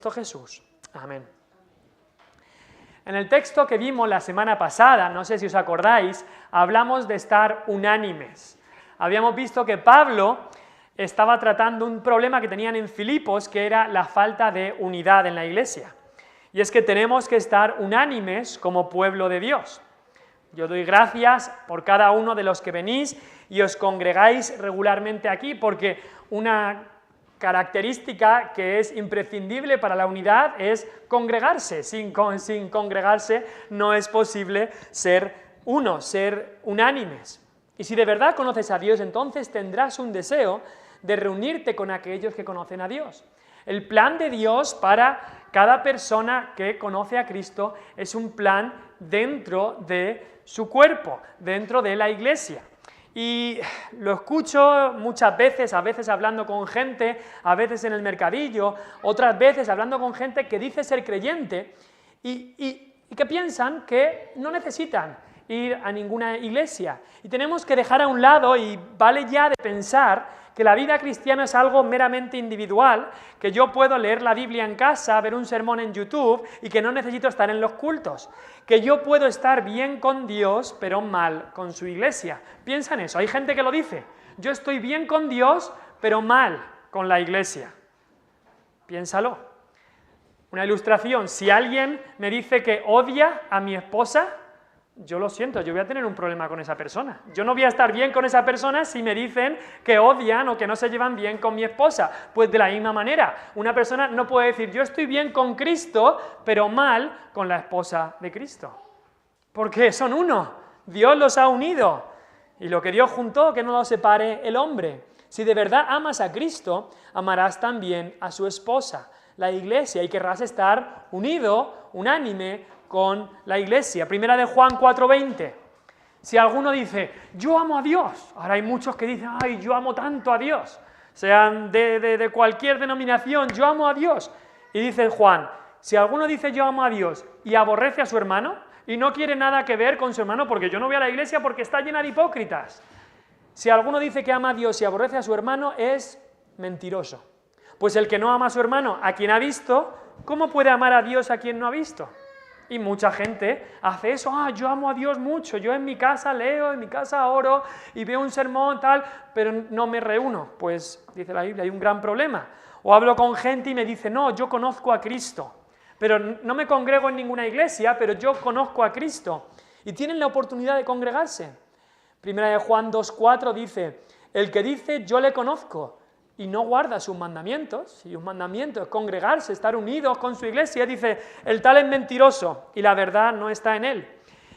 Jesús. Amén. En el texto que vimos la semana pasada, no sé si os acordáis, hablamos de estar unánimes. Habíamos visto que Pablo estaba tratando un problema que tenían en Filipos, que era la falta de unidad en la iglesia. Y es que tenemos que estar unánimes como pueblo de Dios. Yo doy gracias por cada uno de los que venís y os congregáis regularmente aquí, porque una característica que es imprescindible para la unidad es congregarse. Sin congregarse no es posible ser uno, ser unánimes. Y si de verdad conoces a Dios, entonces tendrás un deseo de reunirte con aquellos que conocen a Dios. El plan de Dios para cada persona que conoce a Cristo es un plan dentro de su cuerpo, dentro de la iglesia. Y lo escucho muchas veces, a veces hablando con gente, a veces en el mercadillo, otras veces hablando con gente que dice ser creyente y que piensan que no necesitan ir a ninguna iglesia. Y tenemos que dejar a un lado, y vale ya de pensar que la vida cristiana es algo meramente individual, que yo puedo leer la Biblia en casa, ver un sermón en YouTube y que no necesito estar en los cultos, que yo puedo estar bien con Dios pero mal con su iglesia. Piensa en eso, hay gente que lo dice, yo estoy bien con Dios pero mal con la iglesia. Piénsalo. Una ilustración, si alguien me dice que odia a mi esposa, yo lo siento, yo voy a tener un problema con esa persona. Yo no voy a estar bien con esa persona si me dicen que odian o que no se llevan bien con mi esposa. Pues de la misma manera, una persona no puede decir, yo estoy bien con Cristo, pero mal con la esposa de Cristo. Porque son uno, Dios los ha unido. Y lo que Dios juntó, que no lo separe el hombre. Si de verdad amas a Cristo, amarás también a su esposa, la iglesia, y querrás estar unido, unánime, con la iglesia. Primera de Juan 4:20. Si alguno dice, yo amo a Dios, ahora hay muchos que dicen, ay, yo amo tanto a Dios, sean de cualquier denominación, yo amo a Dios. Y dice Juan, si alguno dice yo amo a Dios y aborrece a su hermano y no quiere nada que ver con su hermano, porque yo no voy a la iglesia porque está llena de hipócritas. Si alguno dice que ama a Dios y aborrece a su hermano, es mentiroso. Pues el que no ama a su hermano, a quien ha visto, ¿cómo puede amar a Dios a quien no ha visto? Y mucha gente hace eso, yo amo a Dios mucho, yo en mi casa leo, en mi casa oro y veo un sermón tal, pero no me reúno. Pues, dice la Biblia, hay un gran problema. O hablo con gente y me dice, no, yo conozco a Cristo, pero no me congrego en ninguna iglesia, pero yo conozco a Cristo. Y tienen la oportunidad de congregarse. Primera de Juan 2:4 dice, el que dice yo le conozco y no guarda sus mandamientos, y un mandamiento es congregarse, estar unidos con su iglesia, dice, el tal es mentiroso y la verdad no está en él.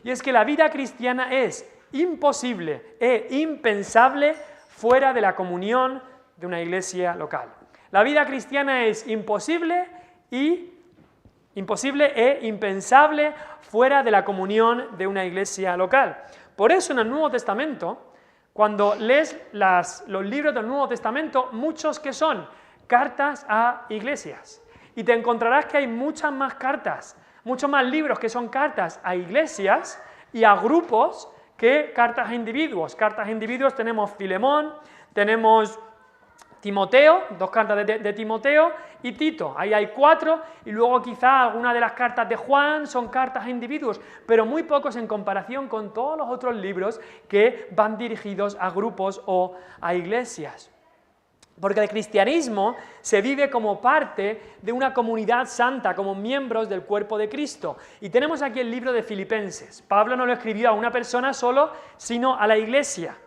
Y es que la vida cristiana es imposible e impensable fuera de la comunión de una iglesia local. La vida cristiana es imposible e impensable fuera de la comunión de una iglesia local. Por eso en el Nuevo Testamento, cuando lees los libros del Nuevo Testamento, muchos que son cartas a iglesias. Y te encontrarás que hay muchas más cartas, muchos más libros que son cartas a iglesias y a grupos que cartas a individuos. Cartas a individuos tenemos Filemón, tenemos Timoteo, 2 cartas de Timoteo y Tito. Ahí hay 4 y luego quizá algunas de las cartas de Juan son cartas a individuos, pero muy pocos en comparación con todos los otros libros que van dirigidos a grupos o a iglesias. Porque el cristianismo se vive como parte de una comunidad santa, como miembros del cuerpo de Cristo. Y tenemos aquí el libro de Filipenses. Pablo no lo escribió a una persona solo, sino a la iglesia.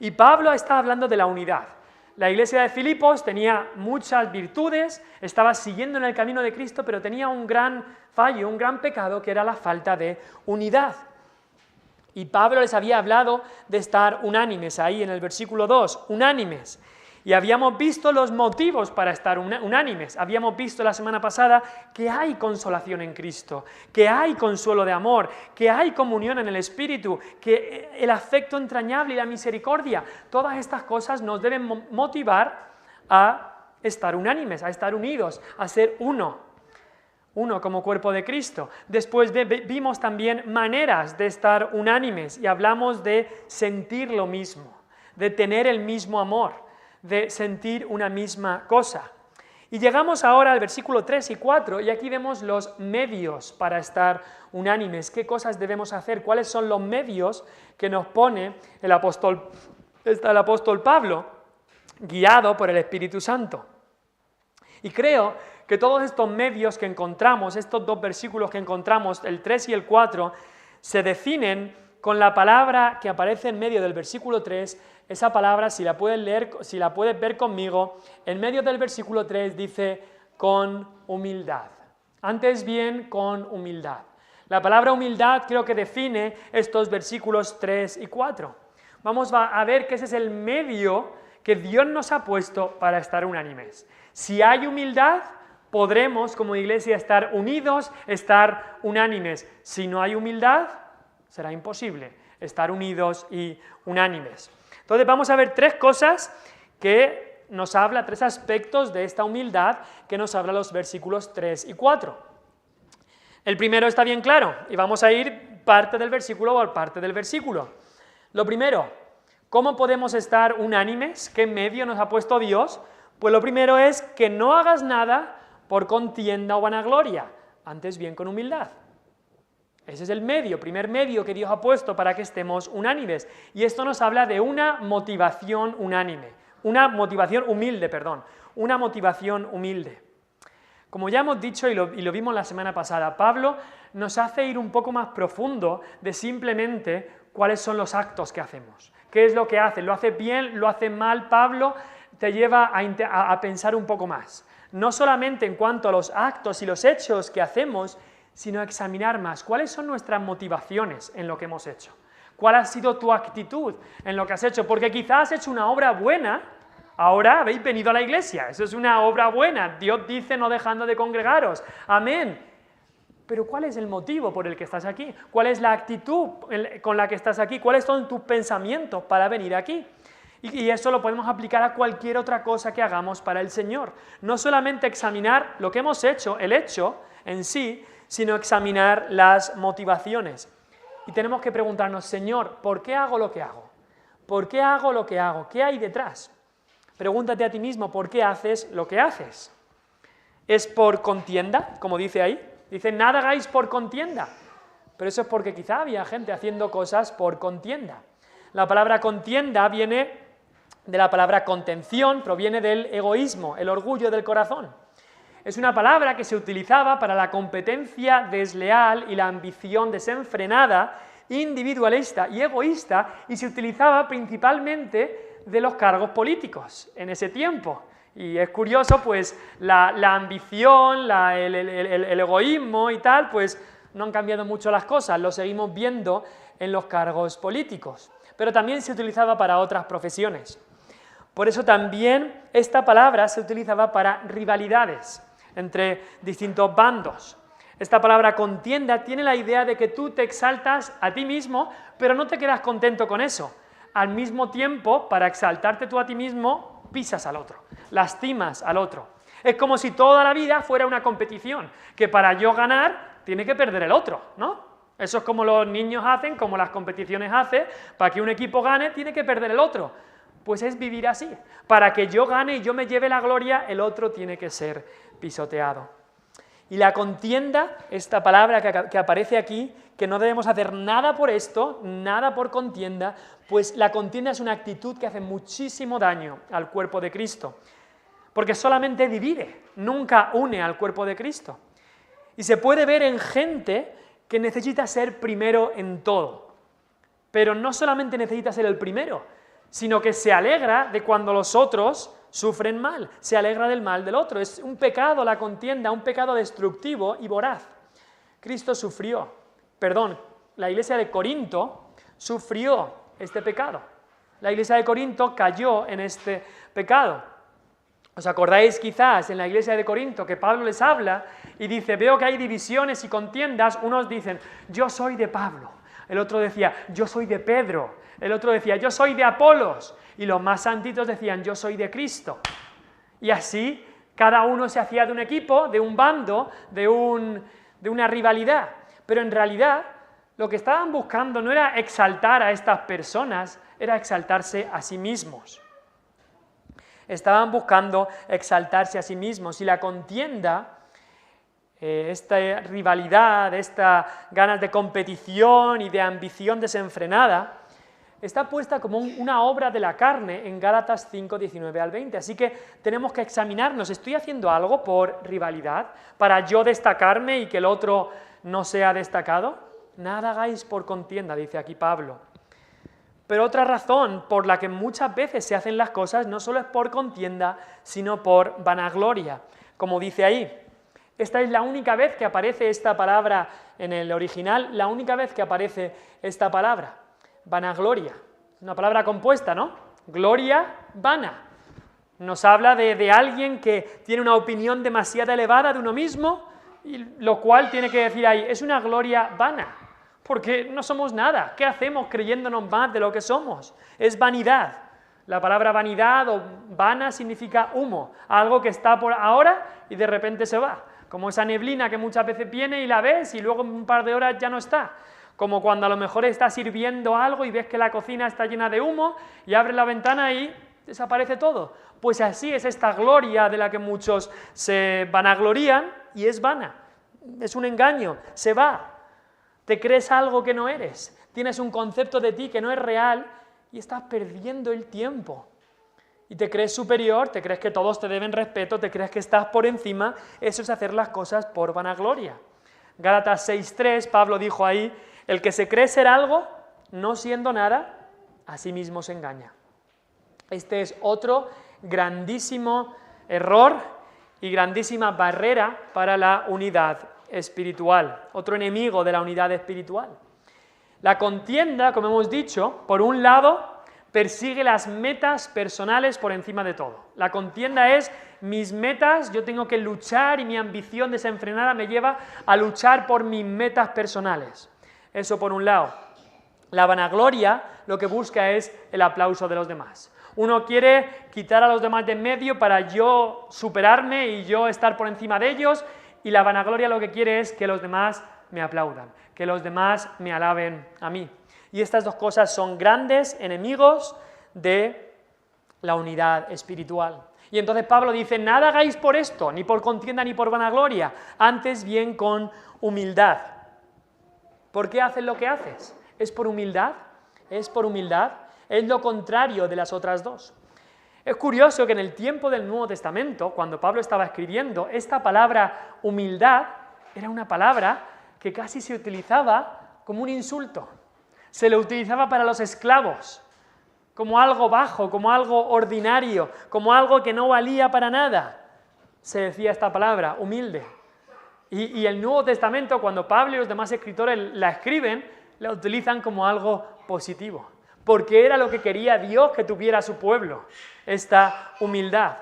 Y Pablo está hablando de la unidad. La iglesia de Filipos tenía muchas virtudes, estaba siguiendo en el camino de Cristo, pero tenía un gran fallo, un gran pecado, que era la falta de unidad. Y Pablo les había hablado de estar unánimes, ahí en el versículo 2, unánimes. Y habíamos visto los motivos para estar unánimes. Habíamos visto la semana pasada que hay consolación en Cristo, que hay consuelo de amor, que hay comunión en el Espíritu, que el afecto entrañable y la misericordia, todas estas cosas nos deben motivar a estar unánimes, a estar unidos, a ser uno como cuerpo de Cristo. Después vimos también maneras de estar unánimes y hablamos de sentir lo mismo, de tener el mismo amor, de sentir una misma cosa. Y llegamos ahora al versículo 3 y 4, y aquí vemos los medios para estar unánimes. ¿Qué cosas debemos hacer? ¿Cuáles son los medios que nos pone el apóstol Pablo, guiado por el Espíritu Santo? Y creo que todos estos medios que encontramos, estos dos versículos que encontramos, el 3 y el 4, se definen con la palabra que aparece en medio del versículo 3. Esa palabra, si la puedes leer, si la puedes ver conmigo, en medio del versículo 3 dice con humildad. Antes bien, con humildad. La palabra humildad creo que define estos versículos 3 y 4. Vamos a ver que ese es el medio que Dios nos ha puesto para estar unánimes. Si hay humildad, podremos como iglesia estar unidos, estar unánimes. Si no hay humildad, será imposible estar unidos y unánimes. Entonces vamos a ver tres cosas que nos habla, tres aspectos de esta humildad que nos habla los versículos 3 y 4. El primero está bien claro y vamos a ir parte del versículo por parte del versículo. Lo primero, ¿cómo podemos estar unánimes? ¿Qué medio nos ha puesto Dios? Pues lo primero es que no hagas nada por contienda o vanagloria, antes bien con humildad. Ese es el medio, primer medio que Dios ha puesto para que estemos unánimes. Y esto nos habla de una motivación unánime, una motivación humilde. Como ya hemos dicho y lo vimos la semana pasada, Pablo nos hace ir un poco más profundo de simplemente cuáles son los actos que hacemos. ¿Qué es lo que hace? ¿Lo hace bien? ¿Lo hace mal? Pablo te lleva a pensar un poco más. No solamente en cuanto a los actos y los hechos que hacemos, sino examinar más cuáles son nuestras motivaciones en lo que hemos hecho. ¿Cuál ha sido tu actitud en lo que has hecho? Porque quizás has hecho una obra buena, ahora habéis venido a la iglesia, eso es una obra buena, Dios dice no dejando de congregaros, amén. Pero ¿cuál es el motivo por el que estás aquí? ¿Cuál es la actitud con la que estás aquí? ¿Cuáles son tus pensamientos para venir aquí? Y eso lo podemos aplicar a cualquier otra cosa que hagamos para el Señor. No solamente examinar lo que hemos hecho, el hecho en sí, sino examinar las motivaciones. Y tenemos que preguntarnos, Señor, ¿por qué hago lo que hago? ¿Por qué hago lo que hago? ¿Qué hay detrás? Pregúntate a ti mismo, ¿por qué haces lo que haces? ¿Es por contienda, como dice ahí? Dice, nada hagáis por contienda. Pero eso es porque quizá había gente haciendo cosas por contienda. La palabra contienda viene de la palabra contención, proviene del egoísmo, el orgullo del corazón. Es una palabra que se utilizaba para la competencia desleal y la ambición desenfrenada, individualista y egoísta, y se utilizaba principalmente de los cargos políticos en ese tiempo. Y es curioso, pues, la ambición, el egoísmo y tal, pues no han cambiado mucho las cosas, lo seguimos viendo en los cargos políticos. Pero también se utilizaba para otras profesiones. Por eso también esta palabra se utilizaba para rivalidades entre distintos bandos. Esta palabra contienda tiene la idea de que tú te exaltas a ti mismo, pero no te quedas contento con eso. Al mismo tiempo, para exaltarte tú a ti mismo, pisas al otro, lastimas al otro. Es como si toda la vida fuera una competición, que para yo ganar tiene que perder el otro, ¿no? Eso es como los niños hacen, como las competiciones hacen, para que un equipo gane tiene que perder el otro. Pues es vivir así. Para que yo gane y yo me lleve la gloria, el otro tiene que ser pisoteado. Y la contienda, esta palabra que aparece aquí, que no debemos hacer nada por esto, nada por contienda, pues la contienda es una actitud que hace muchísimo daño al cuerpo de Cristo. Porque solamente divide, nunca une al cuerpo de Cristo. Y se puede ver en gente que necesita ser primero en todo. Pero no solamente necesita ser el primero, sino que se alegra de cuando los otros sufren mal, se alegra del mal del otro. Es un pecado la contienda, un pecado destructivo y voraz. La iglesia de Corinto sufrió este pecado. La iglesia de Corinto cayó en este pecado. ¿Os acordáis quizás en la iglesia de Corinto que Pablo les habla y dice, veo que hay divisiones y contiendas? Unos dicen, yo soy de Pablo. El otro decía, yo soy de Pedro. El otro decía, yo soy de Apolos. Y los más santitos decían, yo soy de Cristo. Y así, cada uno se hacía de un equipo, de un bando, de una rivalidad. Pero en realidad, lo que estaban buscando no era exaltar a estas personas, era exaltarse a sí mismos. Estaban buscando exaltarse a sí mismos y la contienda, esta rivalidad, esta ganas de competición y de ambición desenfrenada, está puesta como una obra de la carne en Gálatas 5, 19 al 20. Así que tenemos que examinarnos, ¿estoy haciendo algo por rivalidad? ¿Para yo destacarme y que el otro no sea destacado? Nada hagáis por contienda, dice aquí Pablo. Pero otra razón por la que muchas veces se hacen las cosas no solo es por contienda, sino por vanagloria, como dice ahí. Esta es la única vez que aparece esta palabra en el original, la única vez que aparece esta palabra, vanagloria. Una palabra compuesta, ¿no? Gloria, vana. Nos habla de alguien que tiene una opinión demasiado elevada de uno mismo, y lo cual tiene que decir ahí, es una gloria vana, porque no somos nada. ¿Qué hacemos creyéndonos más de lo que somos? Es vanidad. La palabra vanidad o vana significa humo, algo que está por ahora y de repente se va. Como esa neblina que muchas veces viene y la ves y luego en un par de horas ya no está. Como cuando a lo mejor estás sirviendo algo y ves que la cocina está llena de humo y abres la ventana y desaparece todo. Pues así es esta gloria de la que muchos se vanaglorían y es vana. Es un engaño, se va. Te crees algo que no eres. Tienes un concepto de ti que no es real y estás perdiendo el tiempo. Y te crees superior, te crees que todos te deben respeto, te crees que estás por encima. Eso es hacer las cosas por vanagloria. Gálatas 6:3, Pablo dijo ahí, el que se cree ser algo, no siendo nada, a sí mismo se engaña. Este es otro grandísimo error y grandísima barrera para la unidad espiritual, otro enemigo de la unidad espiritual. La contienda, como hemos dicho, por un lado, persigue las metas personales por encima de todo. La contienda es mis metas, yo tengo que luchar y mi ambición desenfrenada me lleva a luchar por mis metas personales. Eso por un lado. La vanagloria lo que busca es el aplauso de los demás. Uno quiere quitar a los demás de en medio para yo superarme y yo estar por encima de ellos, y la vanagloria lo que quiere es que los demás me aplaudan, que los demás me alaben a mí. Y estas dos cosas son grandes enemigos de la unidad espiritual. Y entonces Pablo dice, nada hagáis por esto, ni por contienda ni por vanagloria, antes bien con humildad. ¿Por qué haces lo que haces? ¿Es por humildad? ¿Es por humildad? Es lo contrario de las otras dos. Es curioso que en el tiempo del Nuevo Testamento, cuando Pablo estaba escribiendo, esta palabra humildad era una palabra que casi se utilizaba como un insulto. Se lo utilizaba para los esclavos, como algo bajo, como algo ordinario, como algo que no valía para nada. Se decía esta palabra, humilde. Y el Nuevo Testamento, cuando Pablo y los demás escritores la escriben, la utilizan como algo positivo, porque era lo que quería Dios que tuviera su pueblo, esta humildad.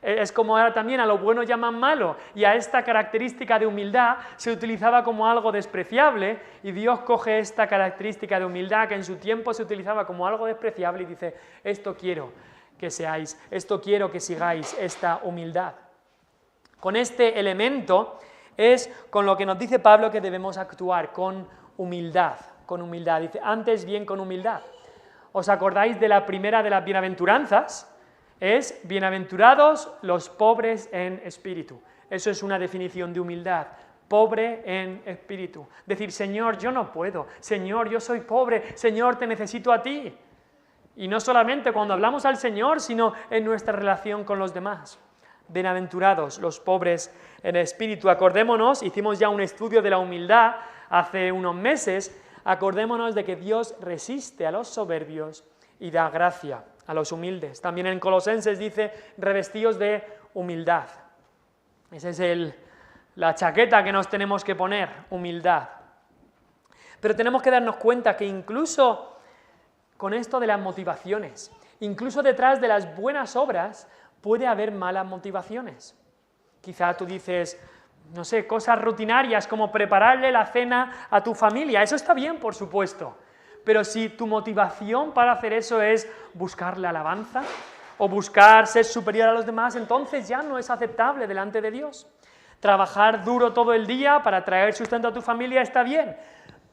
Es como ahora también a lo bueno llaman malo, y a esta característica de humildad se utilizaba como algo despreciable, y Dios coge esta característica de humildad que en su tiempo se utilizaba como algo despreciable y dice, esto quiero que seáis, esto quiero que sigáis, esta humildad. Con este elemento es con lo que nos dice Pablo que debemos actuar, con humildad, con humildad. Dice, antes bien con humildad. ¿Os acordáis de la primera de las bienaventuranzas? Es, bienaventurados los pobres en espíritu. Eso es una definición de humildad, pobre en espíritu. Decir, Señor, yo no puedo, Señor, yo soy pobre, Señor, te necesito a ti. Y no solamente cuando hablamos al Señor, sino en nuestra relación con los demás. Bienaventurados los pobres en espíritu. Acordémonos, hicimos ya un estudio de la humildad hace unos meses, acordémonos de que Dios resiste a los soberbios y da gracia a los humildes. También en Colosenses dice, revestíos de humildad. Esa es la chaqueta que nos tenemos que poner, humildad. Pero tenemos que darnos cuenta que incluso con esto de las motivaciones, incluso detrás de las buenas obras, puede haber malas motivaciones. Quizá tú dices, no sé, cosas rutinarias como prepararle la cena a tu familia. Eso está bien, por supuesto. Pero si tu motivación para hacer eso es buscar la alabanza o buscar ser superior a los demás, entonces ya no es aceptable delante de Dios. Trabajar duro todo el día para traer sustento a tu familia está bien,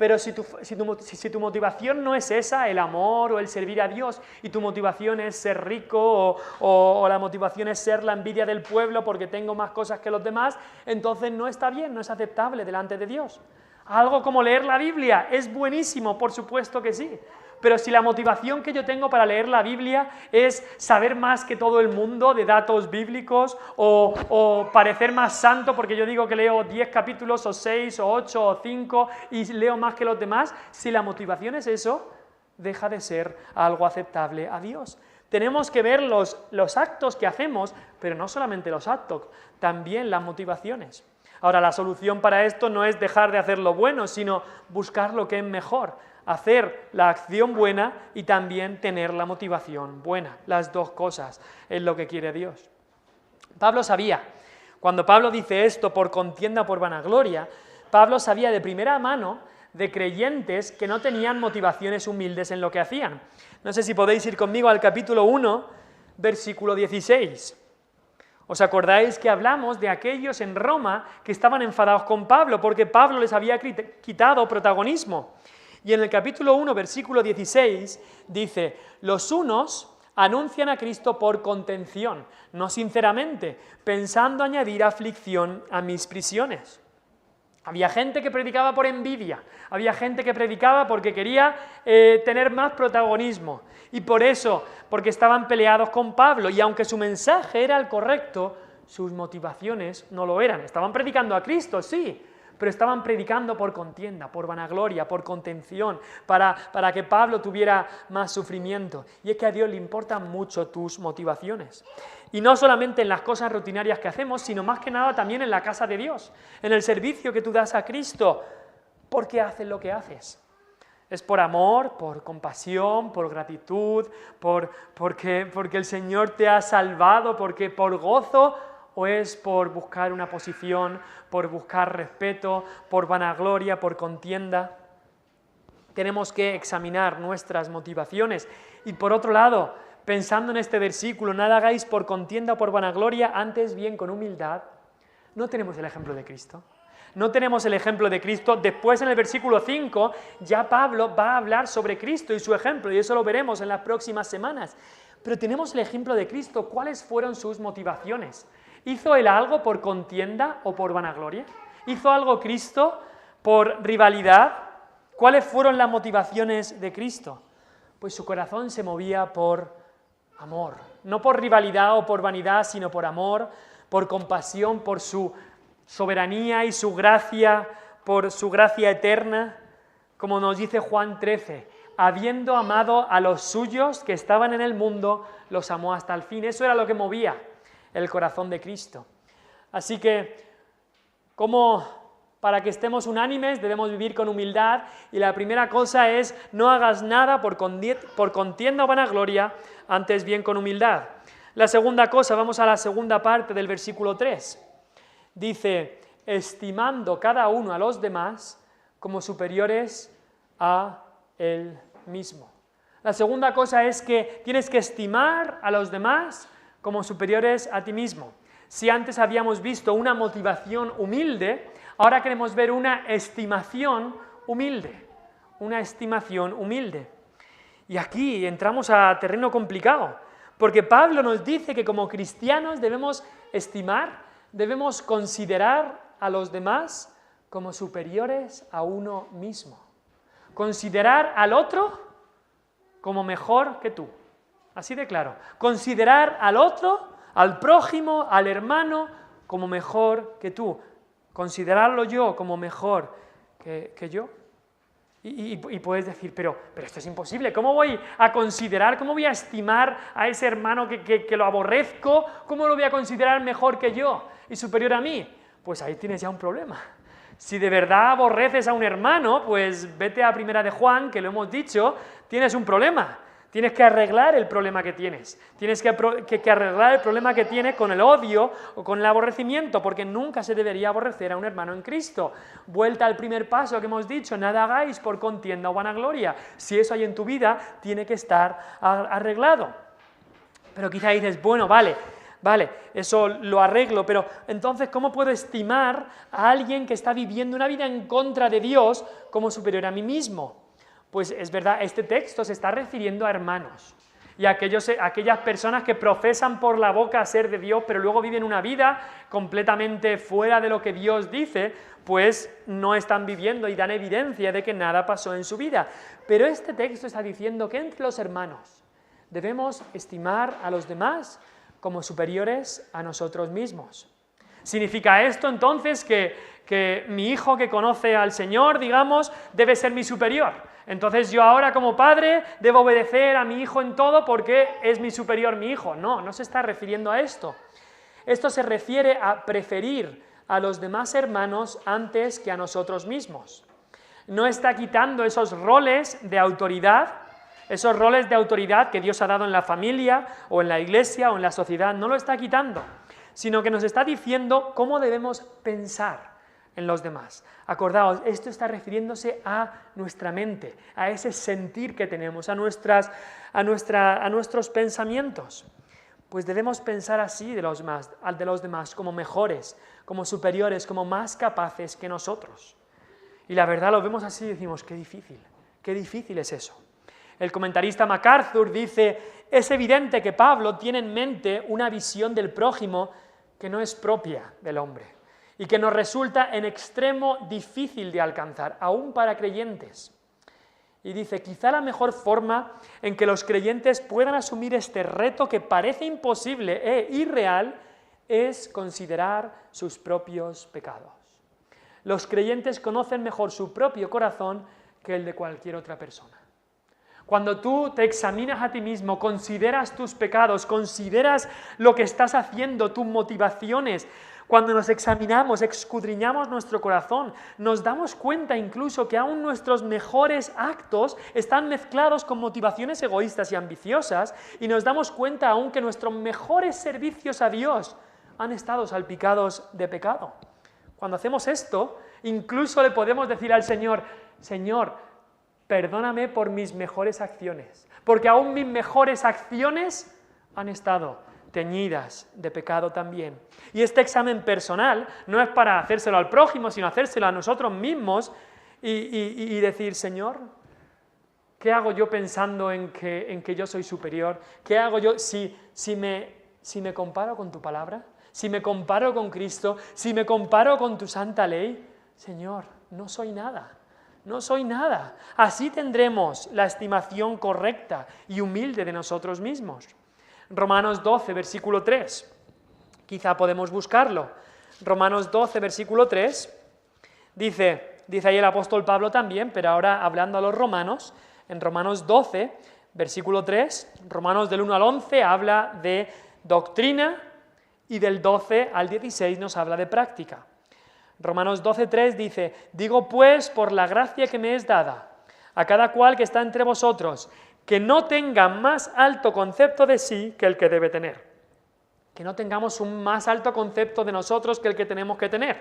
Pero si tu motivación no es esa, el amor o el servir a Dios, y tu motivación es ser rico o la motivación es ser la envidia del pueblo porque tengo más cosas que los demás, entonces no está bien, no es aceptable delante de Dios. Algo como leer la Biblia es buenísimo, por supuesto que sí. Pero si la motivación que yo tengo para leer la Biblia es saber más que todo el mundo de datos bíblicos o parecer más santo porque yo digo que leo 10 capítulos o 6 o 8 o 5 y leo más que los demás, si la motivación es eso, deja de ser algo aceptable a Dios. Tenemos que ver los actos que hacemos, pero no solamente los actos, también las motivaciones. Ahora, la solución para esto no es dejar de hacer lo bueno, sino buscar lo que es mejor. Hacer la acción buena y también tener la motivación buena. Las dos cosas es lo que quiere Dios. Pablo sabía, cuando Pablo dice esto por contienda o por vanagloria, Pablo sabía de primera mano de creyentes que no tenían motivaciones humildes en lo que hacían. No sé si podéis ir conmigo al capítulo 1, versículo 16. ¿Os acordáis que hablamos de aquellos en Roma que estaban enfadados con Pablo porque Pablo les había quitado protagonismo? Y en el capítulo 1, versículo 16, dice, los unos anuncian a Cristo por contención, no sinceramente, pensando añadir aflicción a mis prisiones. Había gente que predicaba por envidia, había gente que predicaba porque quería tener más protagonismo, y por eso, porque estaban peleados con Pablo, y aunque su mensaje era el correcto, sus motivaciones no lo eran. Estaban predicando a Cristo, sí, pero estaban predicando por contienda, por vanagloria, por contención, para que Pablo tuviera más sufrimiento. Y es que a Dios le importan mucho tus motivaciones. Y no solamente en las cosas rutinarias que hacemos, sino más que nada también en la casa de Dios, en el servicio que tú das a Cristo. ¿Por qué haces lo que haces? ¿Es por amor, por compasión, por gratitud, porque el Señor te ha salvado, porque por gozo? ¿O es por buscar una posición, por buscar respeto, por vanagloria, por contienda? Tenemos que examinar nuestras motivaciones. Y por otro lado, pensando en este versículo, nada hagáis por contienda o por vanagloria, antes bien con humildad. ¿No tenemos el ejemplo de Cristo? No tenemos el ejemplo de Cristo. Después en el versículo 5 ya Pablo va a hablar sobre Cristo y su ejemplo, y eso lo veremos en las próximas semanas. Pero tenemos el ejemplo de Cristo. ¿Cuáles fueron sus motivaciones? ¿Hizo él algo por contienda o por vanagloria? ¿Hizo algo Cristo por rivalidad? ¿Cuáles fueron las motivaciones de Cristo? Pues su corazón se movía por amor, no por rivalidad o por vanidad, sino por amor, por compasión, por su soberanía y su gracia, por su gracia eterna, como nos dice Juan 13, habiendo amado a los suyos que estaban en el mundo, los amó hasta el fin. Eso era lo que movía el corazón de Cristo. Así que, como para que estemos unánimes, debemos vivir con humildad, y la primera cosa es, no hagas nada por contienda o vanagloria, antes bien con humildad. La segunda cosa, vamos a la segunda parte del versículo 3. Dice, estimando cada uno a los demás como superiores a él mismo. La segunda cosa es que tienes que estimar a los demás como superiores a ti mismo. Si antes habíamos visto una motivación humilde, ahora queremos ver una estimación humilde. Una estimación humilde. Y aquí entramos a terreno complicado, porque Pablo nos dice que como cristianos debemos estimar, debemos considerar a los demás como superiores a uno mismo. Considerar al otro como mejor que tú. Así de claro. Considerar al otro, al prójimo, al hermano, como mejor que tú. Considerarlo yo como mejor que yo. Y puedes decir, pero esto es imposible. ¿Cómo voy a considerar, cómo voy a estimar a ese hermano que lo aborrezco? ¿Cómo lo voy a considerar mejor que yo y superior a mí? Pues ahí tienes ya un problema. Si de verdad aborreces a un hermano, pues vete a Primera de Juan, que lo hemos dicho, tienes un problema. Tienes que arreglar el problema que tienes. Tienes que arreglar el problema que tienes con el odio o con el aborrecimiento, porque nunca se debería aborrecer a un hermano en Cristo. Vuelta al primer paso que hemos dicho, nada hagáis por contienda o vanagloria. Si eso hay en tu vida, tiene que estar arreglado. Pero quizá dices, bueno, vale, Vale, eso lo arreglo, pero entonces, ¿cómo puedo estimar a alguien que está viviendo una vida en contra de Dios como superior a mí mismo? Pues es verdad, este texto se está refiriendo a hermanos y a aquellas personas que profesan por la boca ser de Dios, pero luego viven una vida completamente fuera de lo que Dios dice, pues no están viviendo y dan evidencia de que nada pasó en su vida. Pero este texto está diciendo que entre los hermanos debemos estimar a los demás como superiores a nosotros mismos. ¿Significa esto entonces que mi hijo que conoce al Señor, digamos, debe ser mi superior? Entonces yo ahora como padre debo obedecer a mi hijo en todo porque es mi superior mi hijo. No, no se está refiriendo a esto. Esto se refiere a preferir a los demás hermanos antes que a nosotros mismos. No está quitando esos roles de autoridad que Dios ha dado en la familia o en la iglesia o en la sociedad, no lo está quitando, sino que nos está diciendo cómo debemos pensar en los demás. Acordaos, esto está refiriéndose a nuestra mente, a ese sentir que tenemos, a nuestros pensamientos. Pues debemos pensar así de los demás, como mejores, como superiores, como más capaces que nosotros. Y la verdad lo vemos así y decimos, qué difícil es eso. El comentarista MacArthur dice, es evidente que Pablo tiene en mente una visión del prójimo que no es propia del hombre y que nos resulta en extremo difícil de alcanzar, aún para creyentes. Y dice, quizá la mejor forma en que los creyentes puedan asumir este reto que parece imposible e irreal es considerar sus propios pecados. Los creyentes conocen mejor su propio corazón que el de cualquier otra persona. Cuando tú te examinas a ti mismo, consideras tus pecados, consideras lo que estás haciendo, tus motivaciones, cuando nos examinamos, escudriñamos nuestro corazón, nos damos cuenta incluso que aún nuestros mejores actos están mezclados con motivaciones egoístas y ambiciosas, y nos damos cuenta aún que nuestros mejores servicios a Dios han estado salpicados de pecado. Cuando hacemos esto, incluso le podemos decir al Señor, Señor, perdóname por mis mejores acciones, porque aún mis mejores acciones han estado teñidas de pecado también. Y este examen personal no es para hacérselo al prójimo, sino hacérselo a nosotros mismos y decir, Señor, ¿qué hago yo pensando en que yo soy superior? ¿Qué hago yo si me comparo con tu palabra? Si me comparo con Cristo, si me comparo con tu santa ley, Señor, no soy nada. No soy nada. Así tendremos la estimación correcta y humilde de nosotros mismos. Romanos 12, versículo 3. Quizá podemos buscarlo. Romanos 12, versículo 3. Dice ahí el apóstol Pablo también, pero ahora hablando a los romanos, en Romanos 12, versículo 3, Romanos del 1 al 11 habla de doctrina y del 12 al 16 nos habla de práctica. Romanos 12:3 dice, digo pues por la gracia que me es dada, a cada cual que está entre vosotros, que no tenga más alto concepto de sí que el que debe tener. Que no tengamos un más alto concepto de nosotros que el que tenemos que tener.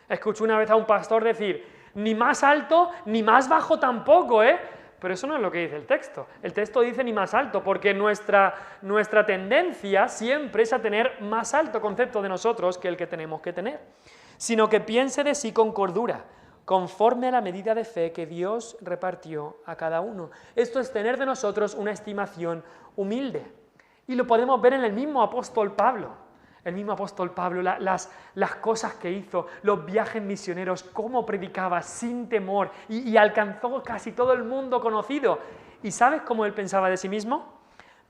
Escuché una vez a un pastor decir, ni más alto ni más bajo tampoco, Pero eso no es lo que dice el texto. El texto dice ni más alto, porque nuestra tendencia siempre es a tener más alto concepto de nosotros que el que tenemos que tener, sino que piense de sí con cordura, conforme a la medida de fe que Dios repartió a cada uno. Esto es tener de nosotros una estimación humilde. Y lo podemos ver en el mismo apóstol Pablo. El mismo apóstol Pablo, las cosas que hizo, los viajes misioneros, cómo predicaba sin temor y alcanzó casi todo el mundo conocido. ¿Y sabes cómo él pensaba de sí mismo?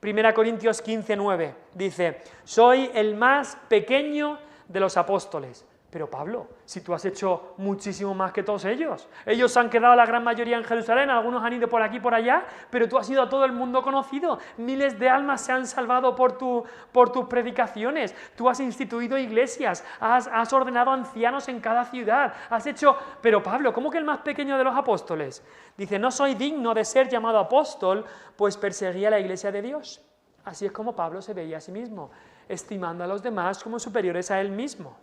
1 Corintios 15:9 dice, soy el más pequeño de los apóstoles. Pero Pablo, si tú has hecho muchísimo más que todos ellos. Ellos han quedado la gran mayoría en Jerusalén, algunos han ido por aquí y por allá, pero tú has ido a todo el mundo conocido. Miles de almas se han salvado por tus predicaciones. Tú has instituido iglesias, has ordenado ancianos en cada ciudad. Has hecho... Pero Pablo, ¿cómo que el más pequeño de los apóstoles? Dice, no soy digno de ser llamado apóstol, pues perseguía la iglesia de Dios. Así es como Pablo se veía a sí mismo, estimando a los demás como superiores a él mismo.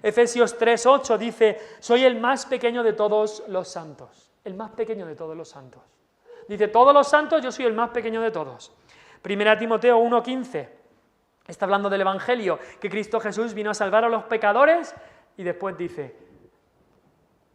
Efesios 3:8 dice, soy el más pequeño de todos los santos. El más pequeño de todos los santos. Dice, todos los santos, yo soy el más pequeño de todos. 1 Timoteo 1:15. Está hablando del Evangelio, que Cristo Jesús vino a salvar a los pecadores y después dice,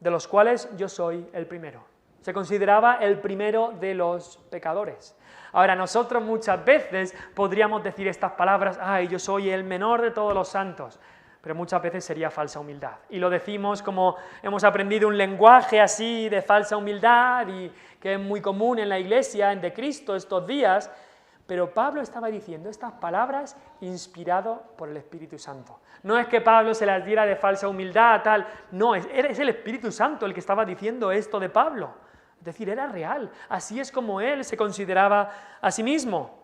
de los cuales yo soy el primero. Se consideraba el primero de los pecadores. Ahora, nosotros muchas veces podríamos decir estas palabras, ay, yo soy el menor de todos los santos, pero muchas veces sería falsa humildad. Y lo decimos como hemos aprendido un lenguaje así de falsa humildad y que es muy común en la iglesia, en de Cristo estos días, pero Pablo estaba diciendo estas palabras inspirado por el Espíritu Santo. No es que Pablo se las diera de falsa humildad, tal, no, es el Espíritu Santo el que estaba diciendo esto de Pablo. Es decir, era real, así es como él se consideraba a sí mismo.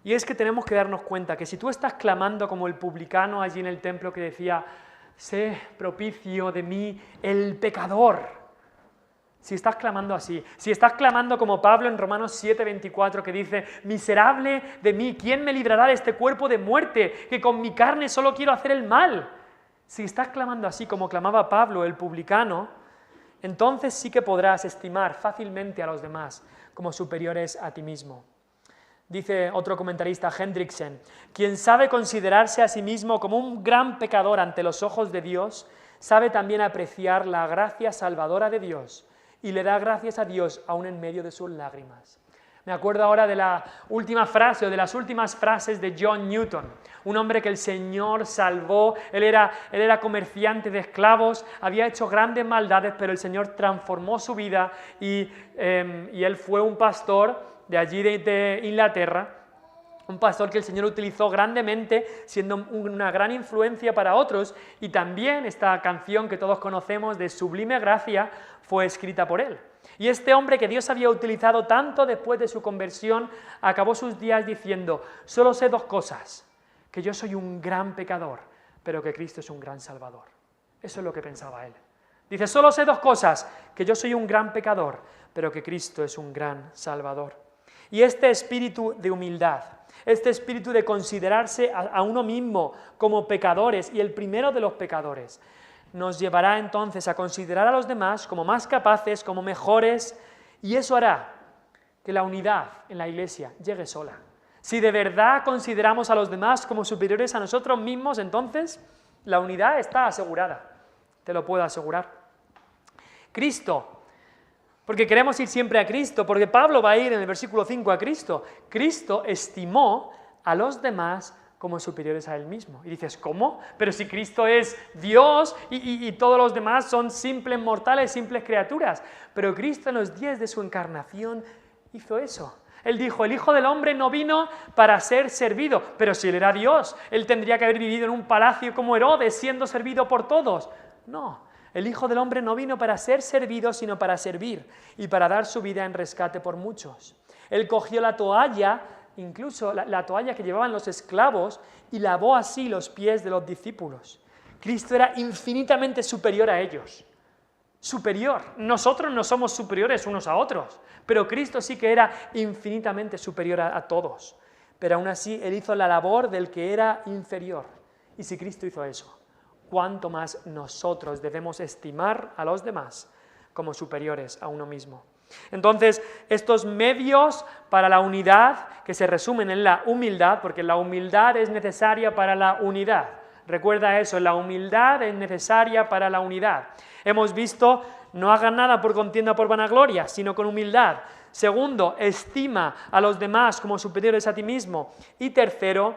Y es que tenemos que darnos cuenta que si tú estás clamando como el publicano allí en el templo que decía, sé propicio de mí el pecador, si estás clamando así, si estás clamando como Pablo en Romanos 7:24 que dice, miserable de mí, ¿quién me librará de este cuerpo de muerte? Que con mi carne solo quiero hacer el mal. Si estás clamando así como clamaba Pablo, el publicano, entonces sí que podrás estimar fácilmente a los demás como superiores a ti mismo. Dice otro comentarista, Hendriksen, quien sabe considerarse a sí mismo como un gran pecador ante los ojos de Dios, sabe también apreciar la gracia salvadora de Dios y le da gracias a Dios aún en medio de sus lágrimas. Me acuerdo ahora de la última frase o de las últimas frases de John Newton, un hombre que el Señor salvó, él era comerciante de esclavos, había hecho grandes maldades, pero el Señor transformó su vida y él fue un pastor de allí de Inglaterra, un pastor que el Señor utilizó grandemente, siendo una gran influencia para otros, y también esta canción que todos conocemos de Sublime Gracia fue escrita por él. Y este hombre que Dios había utilizado tanto después de su conversión, acabó sus días diciendo, solo sé dos cosas, que yo soy un gran pecador, pero que Cristo es un gran Salvador. Eso es lo que pensaba él. Dice, solo sé dos cosas, que yo soy un gran pecador, pero que Cristo es un gran Salvador. Y este espíritu de humildad, este espíritu de considerarse a uno mismo como pecadores y el primero de los pecadores, nos llevará entonces a considerar a los demás como más capaces, como mejores, y eso hará que la unidad en la iglesia llegue sola. Si de verdad consideramos a los demás como superiores a nosotros mismos, entonces la unidad está asegurada, te lo puedo asegurar. Cristo, porque queremos ir siempre a Cristo, porque Pablo va a ir en el versículo 5 a Cristo. Cristo estimó a los demás como superiores a él mismo. Y dices, ¿cómo? Pero si Cristo es Dios y todos los demás son simples mortales, simples criaturas. Pero Cristo en los días de su encarnación hizo eso. Él dijo, el Hijo del Hombre no vino para ser servido, pero si él era Dios, él tendría que haber vivido en un palacio como Herodes, siendo servido por todos. No, el Hijo del Hombre no vino para ser servido, sino para servir y para dar su vida en rescate por muchos. Él cogió la toalla, incluso la toalla que llevaban los esclavos, y lavó así los pies de los discípulos. Cristo era infinitamente superior a ellos. Superior. Nosotros no somos superiores unos a otros, pero Cristo sí que era infinitamente superior a todos. Pero aún así, Él hizo la labor del que era inferior. Y si Cristo hizo eso, ¿cuánto más nosotros debemos estimar a los demás como superiores a uno mismo? Entonces, estos medios para la unidad, que se resumen en la humildad, porque la humildad es necesaria para la unidad. Recuerda eso, la humildad es necesaria para la unidad. Hemos visto, no hagas nada por contienda por vanagloria, sino con humildad. Segundo, estima a los demás como superiores a ti mismo. Y tercero,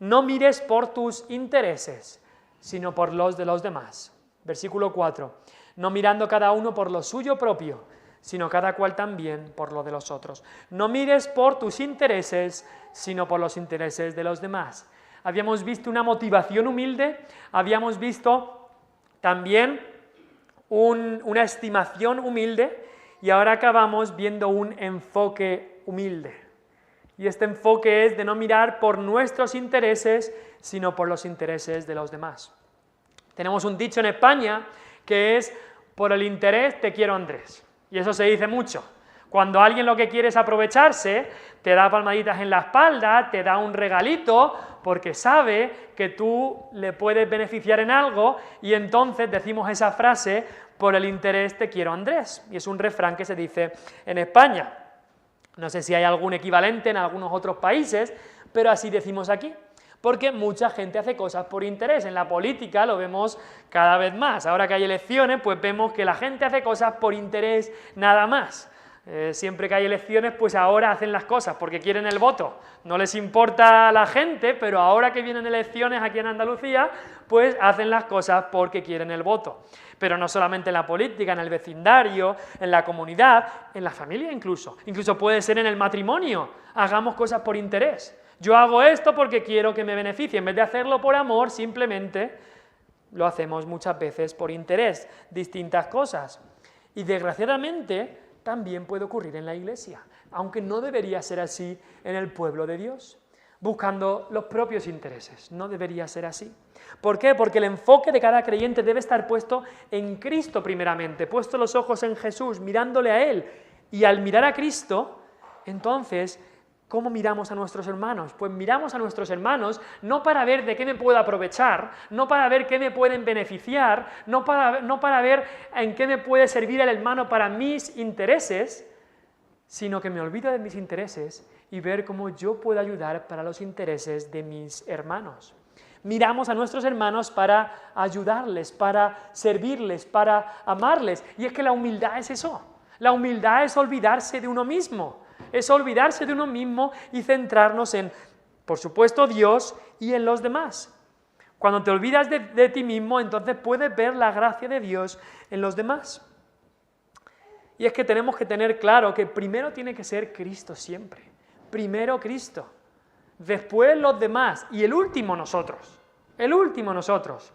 no mires por tus intereses, sino por los de los demás. Versículo 4, no mirando cada uno por lo suyo propio, sino cada cual también por lo de los otros. No mires por tus intereses, sino por los intereses de los demás. Habíamos visto una motivación humilde, habíamos visto también una estimación humilde, y ahora acabamos viendo un enfoque humilde. Y este enfoque es de no mirar por nuestros intereses, sino por los intereses de los demás. Tenemos un dicho en España que es, por el interés te quiero Andrés. Y eso se dice mucho. Cuando alguien lo que quiere es aprovecharse, te da palmaditas en la espalda, te da un regalito, porque sabe que tú le puedes beneficiar en algo, y entonces decimos esa frase, por el interés te quiero Andrés. Y es un refrán que se dice en España. No sé si hay algún equivalente en algunos otros países, pero así decimos aquí, porque mucha gente hace cosas por interés. En la política lo vemos cada vez más. Ahora que hay elecciones, pues vemos que la gente hace cosas por interés nada más. Siempre que hay elecciones, pues ahora hacen las cosas porque quieren el voto. No les importa a la gente, pero ahora que vienen elecciones aquí en Andalucía, pues hacen las cosas porque quieren el voto. Pero no solamente en la política, en el vecindario, en la comunidad, en la familia incluso. Incluso puede ser en el matrimonio. Hagamos cosas por interés. Yo hago esto porque quiero que me beneficie. En vez de hacerlo por amor, simplemente lo hacemos muchas veces por interés. Distintas cosas. Y desgraciadamente también puede ocurrir en la iglesia, aunque no debería ser así en el pueblo de Dios, buscando los propios intereses. No debería ser así. ¿Por qué? Porque el enfoque de cada creyente debe estar puesto en Cristo primeramente, puesto los ojos en Jesús, mirándole a Él. Y al mirar a Cristo, entonces, ¿cómo miramos a nuestros hermanos? Pues miramos a nuestros hermanos no para ver de qué me puedo aprovechar, no para ver qué me pueden beneficiar, no para ver en qué me puede servir el hermano para mis intereses, sino que me olvido de mis intereses y ver cómo yo puedo ayudar para los intereses de mis hermanos. Miramos a nuestros hermanos para ayudarles, para servirles, para amarles. Y es que la humildad es eso. La humildad es olvidarse de uno mismo. Es olvidarse de uno mismo y centrarnos en, por supuesto, Dios y en los demás. Cuando te olvidas de ti mismo, entonces puedes ver la gracia de Dios en los demás. Y es que tenemos que tener claro que primero tiene que ser Cristo siempre. Primero Cristo, después los demás y el último nosotros. El último nosotros.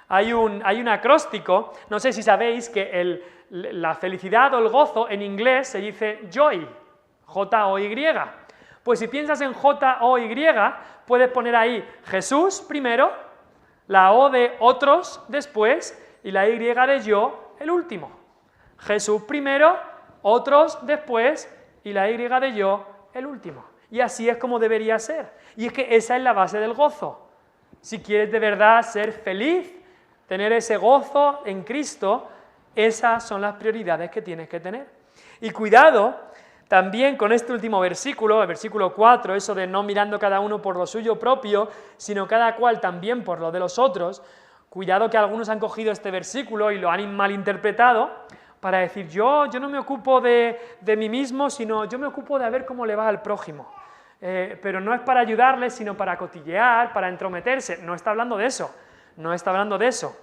Hay un acróstico, no sé si sabéis que la felicidad o el gozo en inglés se dice joy. J-O-Y. Pues si piensas en J-O-Y, puedes poner ahí Jesús primero, la O de otros después y la Y de yo el último. Jesús primero, otros después y la Y de yo el último. Y así es como debería ser. Y es que esa es la base del gozo. Si quieres de verdad ser feliz, tener ese gozo en Cristo, esas son las prioridades que tienes que tener. Y cuidado también con este último versículo, el versículo 4, eso de no mirando cada uno por lo suyo propio, sino cada cual también por lo de los otros. Cuidado que algunos han cogido este versículo y lo han malinterpretado para decir, yo no me ocupo de mí mismo, sino yo me ocupo de ver cómo le va al prójimo. Pero no es para ayudarle, sino para cotillear, para entrometerse. No está hablando de eso, no está hablando de eso.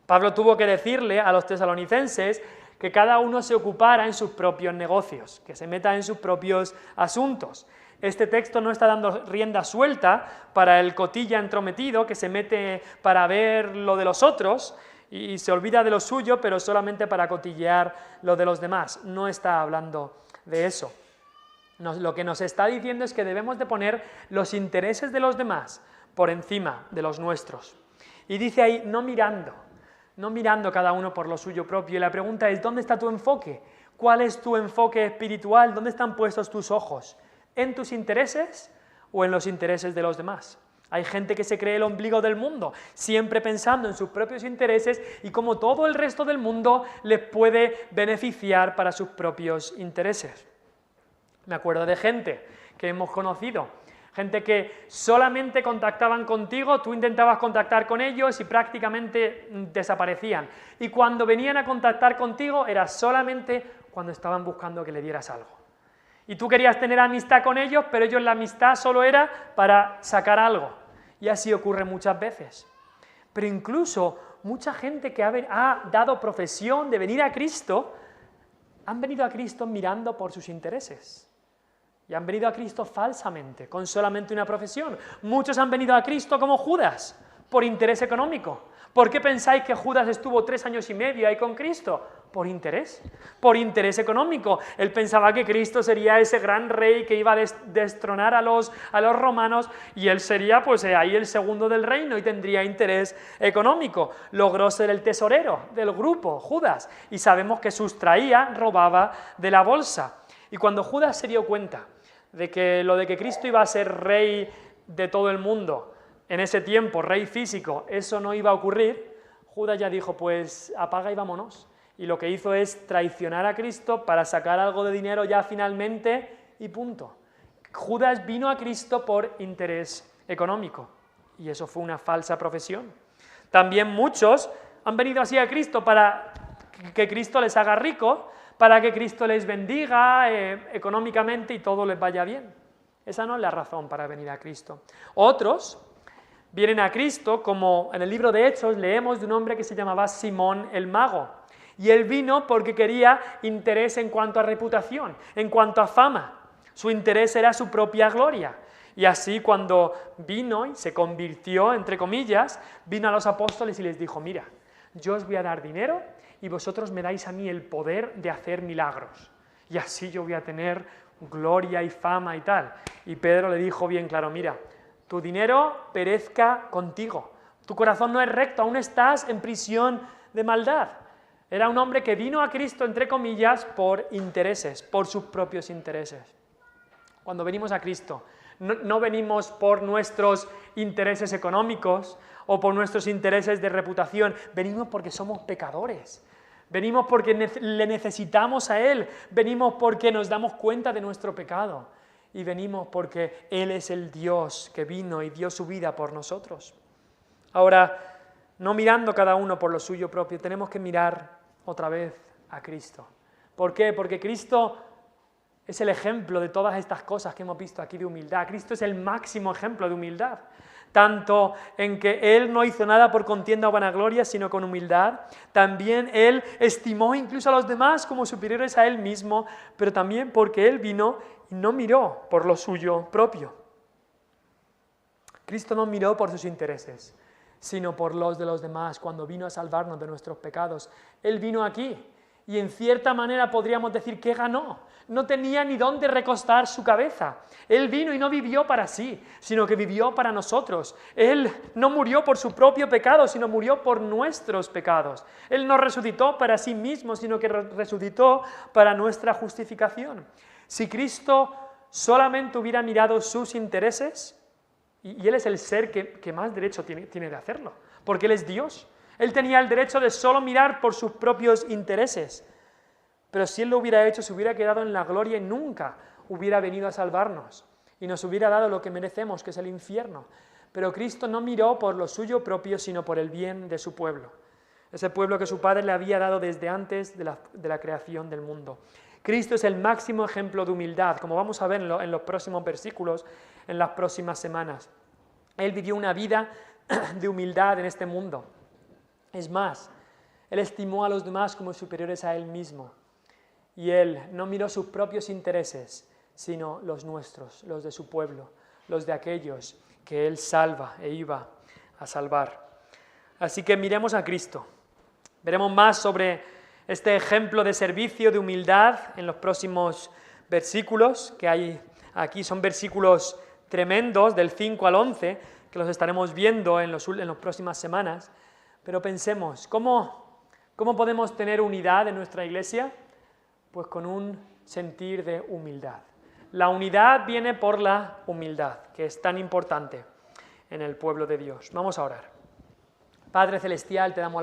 Pablo tuvo que decirle a los tesalonicenses que cada uno se ocupara en sus propios negocios, que se meta en sus propios asuntos. Este texto no está dando rienda suelta para el cotilla entrometido que se mete para ver lo de los otros y se olvida de lo suyo, pero solamente para cotillear lo de los demás. No está hablando de eso. Lo que nos está diciendo es que debemos de poner los intereses de los demás por encima de los nuestros. Y dice ahí, no mirando cada uno por lo suyo propio. Y la pregunta es, ¿dónde está tu enfoque? ¿Cuál es tu enfoque espiritual? ¿Dónde están puestos tus ojos? ¿En tus intereses o en los intereses de los demás? Hay gente que se cree el ombligo del mundo, siempre pensando en sus propios intereses y cómo todo el resto del mundo les puede beneficiar para sus propios intereses. Me acuerdo de gente que hemos conocido, gente que solamente contactaban contigo, tú intentabas contactar con ellos y prácticamente desaparecían. Y cuando venían a contactar contigo era solamente cuando estaban buscando que le dieras algo. Y tú querías tener amistad con ellos, pero ellos la amistad solo era para sacar algo. Y así ocurre muchas veces. Pero incluso mucha gente que ha dado profesión de venir a Cristo, han venido a Cristo mirando por sus intereses. Y han venido a Cristo falsamente, con solamente una profesión. Muchos han venido a Cristo como Judas, por interés económico. ¿Por qué pensáis que Judas estuvo 3 años y medio ahí con Cristo? Por interés económico. Él pensaba que Cristo sería ese gran rey que iba a destronar a los romanos y él sería pues ahí el segundo del reino y tendría interés económico. Logró ser el tesorero del grupo, Judas, y sabemos que sustraía, robaba de la bolsa. Y cuando Judas se dio cuenta de que lo de que Cristo iba a ser rey de todo el mundo, en ese tiempo, rey físico, eso no iba a ocurrir, Judas ya dijo, pues apaga y vámonos. Y lo que hizo es traicionar a Cristo para sacar algo de dinero ya finalmente y punto. Judas vino a Cristo por interés económico, y eso fue una falsa profesión. También muchos han venido así a Cristo para que Cristo les haga rico, para que Cristo les bendiga económicamente y todo les vaya bien. Esa no es la razón para venir a Cristo. Otros vienen a Cristo, como en el libro de Hechos leemos de un hombre que se llamaba Simón el Mago. Y él vino porque quería interés en cuanto a reputación, en cuanto a fama. Su interés era su propia gloria. Y así cuando vino y se convirtió, entre comillas, vino a los apóstoles y les dijo, mira, yo os voy a dar dinero y vosotros me dais a mí el poder de hacer milagros. Y así yo voy a tener gloria y fama y tal. Y Pedro le dijo bien claro, mira, tu dinero perezca contigo. Tu corazón no es recto, aún estás en prisión de maldad. Era un hombre que vino a Cristo, entre comillas, por intereses, por sus propios intereses. Cuando venimos a Cristo, no venimos por nuestros intereses económicos o por nuestros intereses de reputación, venimos porque somos pecadores. Venimos porque le necesitamos a Él, venimos porque nos damos cuenta de nuestro pecado y venimos porque Él es el Dios que vino y dio su vida por nosotros. Ahora, no mirando cada uno por lo suyo propio, tenemos que mirar otra vez a Cristo. ¿Por qué? Porque Cristo es el ejemplo de todas estas cosas que hemos visto aquí de humildad. Cristo es el máximo ejemplo de humildad. Tanto en que Él no hizo nada por contienda o vanagloria, sino con humildad. También Él estimó incluso a los demás como superiores a Él mismo, pero también porque Él vino y no miró por lo suyo propio. Cristo no miró por sus intereses, sino por los de los demás, cuando vino a salvarnos de nuestros pecados. Él vino aquí y en cierta manera podríamos decir que ganó. No tenía ni dónde recostar su cabeza. Él vino y no vivió para sí, sino que vivió para nosotros. Él no murió por su propio pecado, sino murió por nuestros pecados. Él no resucitó para sí mismo, sino que resucitó para nuestra justificación. Si Cristo solamente hubiera mirado sus intereses, y Él es el ser que más derecho tiene de hacerlo, porque Él es Dios. Él tenía el derecho de solo mirar por sus propios intereses. Pero si Él lo hubiera hecho, se hubiera quedado en la gloria y nunca hubiera venido a salvarnos. Y nos hubiera dado lo que merecemos, que es el infierno. Pero Cristo no miró por lo suyo propio, sino por el bien de su pueblo. Ese pueblo que su Padre le había dado desde antes de la creación del mundo. Cristo es el máximo ejemplo de humildad, como vamos a ver en los próximos versículos, en las próximas semanas. Él vivió una vida de humildad en este mundo. Es más, Él estimó a los demás como superiores a Él mismo. Y Él no miró sus propios intereses, sino los nuestros, los de su pueblo, los de aquellos que Él salva e iba a salvar. Así que miremos a Cristo. Veremos más sobre este ejemplo de servicio, de humildad, en los próximos versículos que hay aquí. Son versículos tremendos, del 5 al 11, que los estaremos viendo en las próximas semanas. Pero pensemos, ¿cómo podemos tener unidad en nuestra iglesia? Pues con un sentir de humildad. La unidad viene por la humildad, que es tan importante en el pueblo de Dios. Vamos a orar. Padre Celestial, te damos la